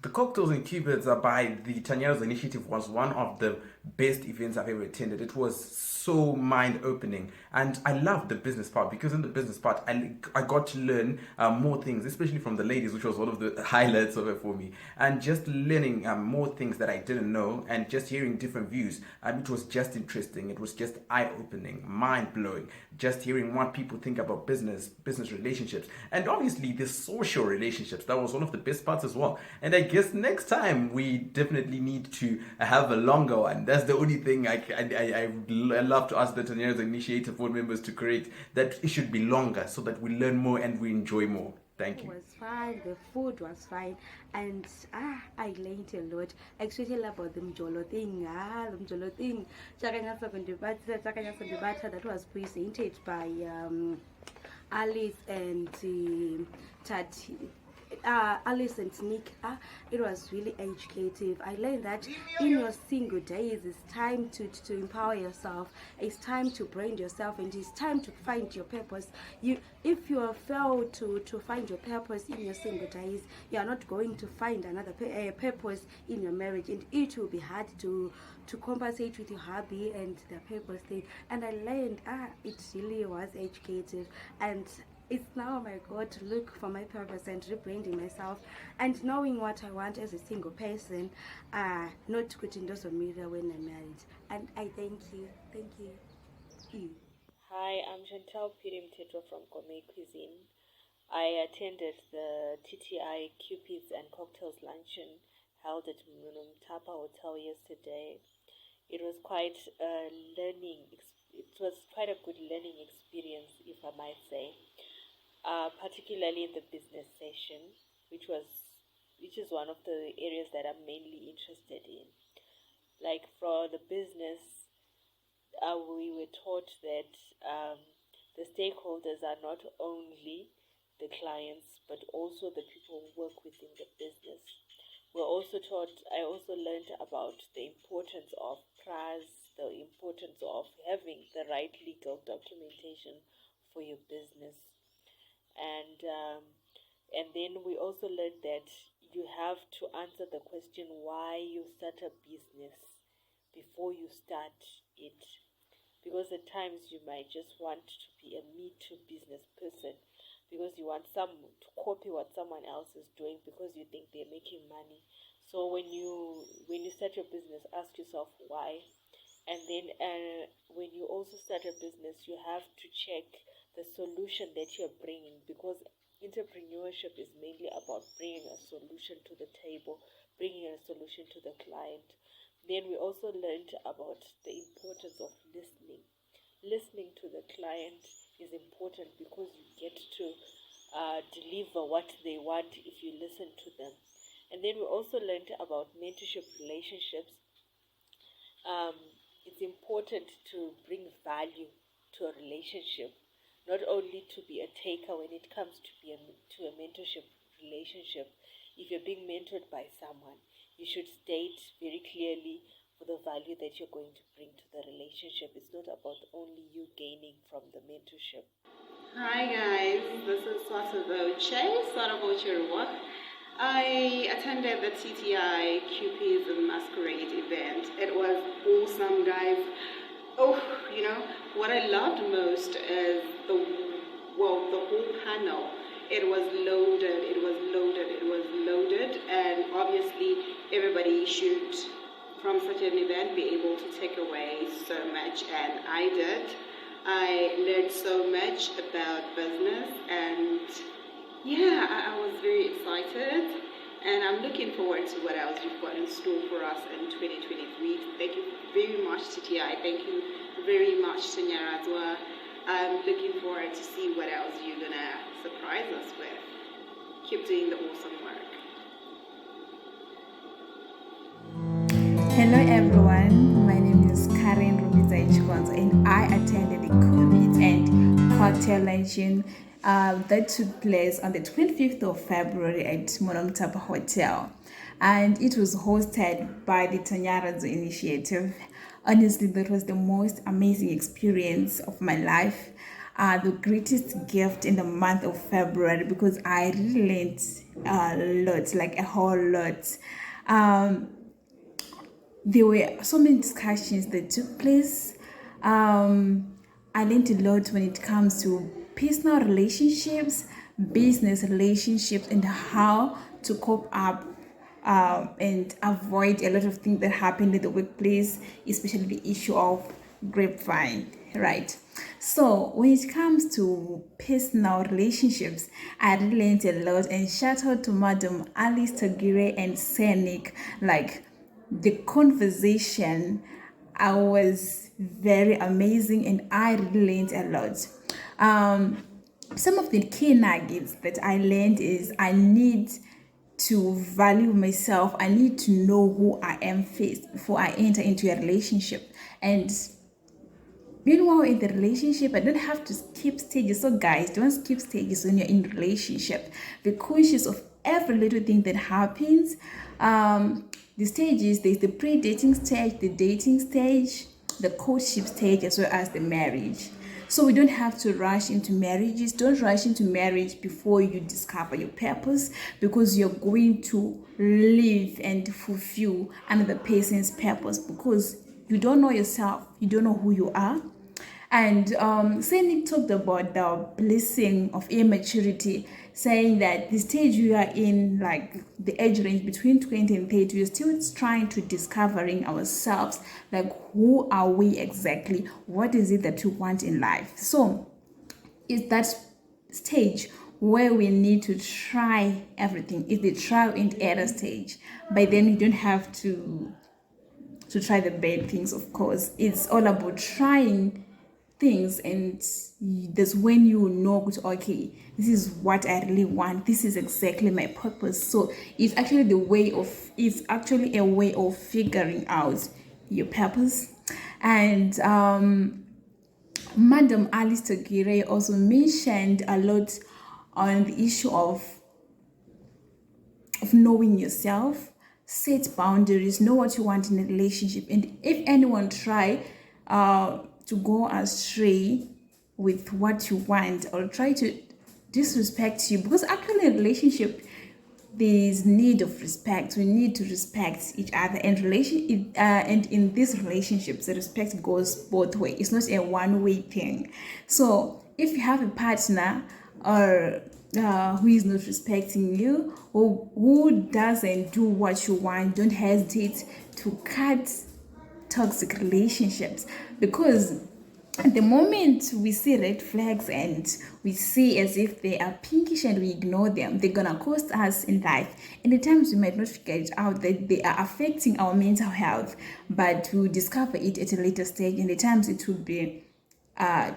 The Cocktails and Cupids are by the Tanya's Initiative was one of the best events I've ever attended. It was so mind-opening, and I loved the business part because in the business part, I got to learn more things, especially from the ladies, which was one of the highlights of it for me, and just learning more things that I didn't know, and just hearing different views. It was just interesting. It was just eye-opening, mind-blowing. Just hearing what people think about business relationships, and obviously the social relationships. That was one of the best parts as well. And I guess next time we definitely need to have a longer one. That's the only thing I love to ask the Tanya's Initiative board members to create, that it should be longer so that we learn more and we enjoy more. Thank It you. was fine, the food was fine, and I learned a lot, especially about the mjolo thing. The mjolo thing, that was presented by Alice and Tati. Alice and Nick, it was really educative. I learned that in your single days, it's time to empower yourself. It's time to brand yourself, and it's time to find your purpose. If you have failed to find your purpose in your single days, you are not going to find another purpose in your marriage, and it will be hard to compensate with your hobby and the purpose thing. And I learned, it really was educative, and it's now my goal to look for my purpose and rebranding myself and knowing what I want as a single person, not quitting those on media when I'm married. And I thank you. Thank you. Hi, I'm Chantal Pirim Teto from Gourmet Cuisine. I attended the TTI Cupids and Cocktails Luncheon held at Munum Tapa Hotel yesterday. It was quite a good learning experience, if I might say. Particularly in the business session, which is one of the areas that I'm mainly interested in. Like for the business, we were taught that the stakeholders are not only the clients but also the people who work within the business. I also learned about the importance of trust, the importance of having the right legal documentation for your business. And then we also learned that you have to answer the question why you start a business before you start it, because at times you might just want to be a me too business person because you want to copy what someone else is doing because you think they're making money. So when you start your business, ask yourself why. And then when you also start a business, you have to check the solution that you're bringing, because entrepreneurship is mainly about bringing a solution to the table, bringing a solution to the client. Then we also learned about the importance of listening. Listening to the client is important because you get to deliver what they want if you listen to them. And then we also learned about mentorship relationships. It's important to bring value to a relationship, not only to be a taker when it comes to a mentorship relationship. If you're being mentored by someone, you should state very clearly for the value that you're going to bring to the relationship. It's not about only you gaining from the mentorship. Hi guys, this is Satovoce Ruwa. I attended the TTI Cupids and Masquerade event. It was awesome, guys. What I loved most is the whole panel. It was loaded, and obviously everybody should, from such an event, be able to take away so much, and I did. I learned so much about business, and I was very excited. And I'm looking forward to what else you've got in store for us in 2023. Thank you very much, TTI. Thank you very much, Tanyara, as well. I'm looking forward to see what else you're going to surprise us with. Keep doing the awesome work. Hello everyone, my name is Karen Rubiza Ichikonzo, and I attended the Cupids and Cocktail Luncheon that took place on the 25th of February at Munum Tapa Hotel, and it was hosted by the Tanyara's Initiative. Honestly, that was the most amazing experience of my life. the greatest gift in the month of February, because I really learned a lot, like a whole lot. There were so many discussions that took place. I learned a lot when it comes to personal relationships, business relationships, and how to cope up and avoid a lot of things that happen in the workplace, especially the issue of grapevine, right? So when it comes to personal relationships, I really learned a lot, and shout out to Madam Alice Tagire and Senik. Like, the conversation, I was very amazing, and I really learned a lot. Some of the key nuggets that I learned is I need to value myself. I need to know who I am first before I enter into a relationship. And meanwhile, in the relationship, I don't have to skip stages. So guys, don't skip stages when you're in a relationship. Be conscious of every little thing that happens. The stages, there's the pre-dating stage, the dating stage, the courtship stage, as well as the marriage. So we don't have to rush into marriages. Don't rush into marriage before you discover your purpose, because you're going to live and fulfill another person's purpose, because you don't know yourself, you don't know who you are. And Senik talked about the blessing of immaturity, saying that the stage you are in, like the age range between 20 and 30, we're still trying to discovering ourselves, like who are we exactly, what is it that we want in life. So it's that stage where we need to try everything. It's the trial and error stage. By then you don't have to try the bad things, of course. It's all about trying things, and that's when you know, okay, this is what I really want, this is exactly my purpose. So it's actually a way of figuring out your purpose. And Madam Alice Tagire also mentioned a lot on the issue of knowing yourself, set boundaries, know what you want in a relationship. And if anyone try to go astray with what you want, or try to disrespect you, because actually in a relationship there's need of respect. We need to respect each other, and and in these relationships the respect goes both ways. It's not a one-way thing. So if you have a partner or who is not respecting you, or who doesn't do what you want, don't hesitate to cut toxic relationships, because at the moment we see red flags and we see as if they are pinkish and we ignore them, they're gonna cost us in life. And at times we might not figure it out that they are affecting our mental health, but we'll discover it at a later stage, and at times it will be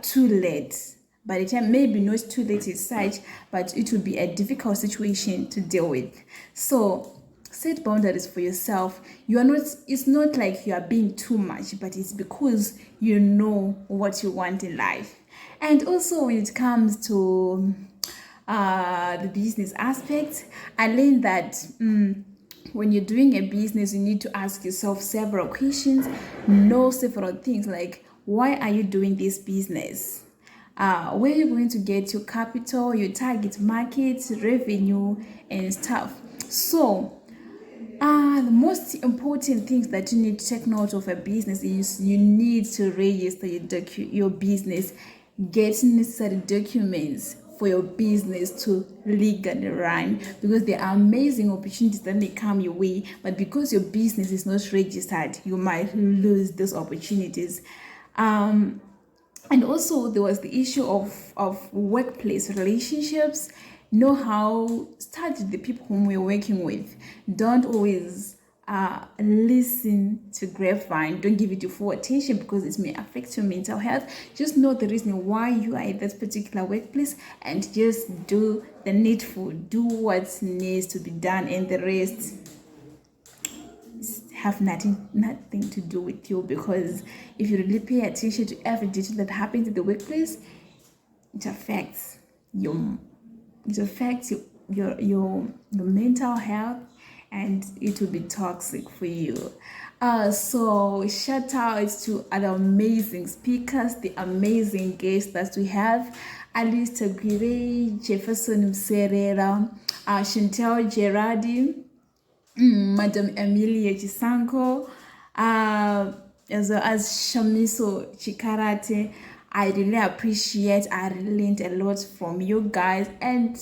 too late. By the time, maybe not too late as such, but it will be a difficult situation to deal with. So set boundaries for yourself. It's not like you are being too much, but it's because you know what you want in life. And also when it comes to the business aspect, I learned that when you're doing a business, you need to ask yourself several questions, know several things, like, why are you doing this business? Where are you going to get your capital, your target market, revenue, and stuff? So the most important things that you need to take note of a business is you need to register your business, get necessary documents for your business to legally run, because there are amazing opportunities that may come your way, but because your business is not registered, you might lose those opportunities. And also there was the issue of workplace relationships. Know how, start with the people whom we're working with. Don't always listen to grapevine. Don't give it your full attention, because it may affect your mental health. Just know the reason why you are at that particular workplace, and just do the needful, do what needs to be done, and the rest have nothing to do with you. Because if you really pay attention to every detail that happens in the workplace, it affects your mental health, and it will be toxic for you. So shout out to other amazing speakers, the amazing guests that we have: Alice Tagwire, Jefferson Mserera, Chantel Gerardi, Madam Emilia Chisanko, as well as Shamiso Chikarate. I really appreciate, I learned a lot from you guys, and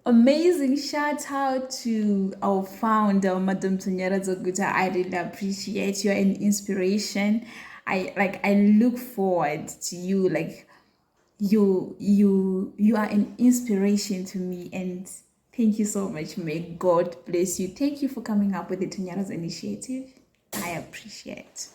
amazing shout out to our founder, Madam Tonyara Zoguta. I really appreciate you, an inspiration. I look forward to you. Like you are an inspiration to me, and thank you so much. May God bless you. Thank you for coming up with the Tonyara's initiative. I appreciate.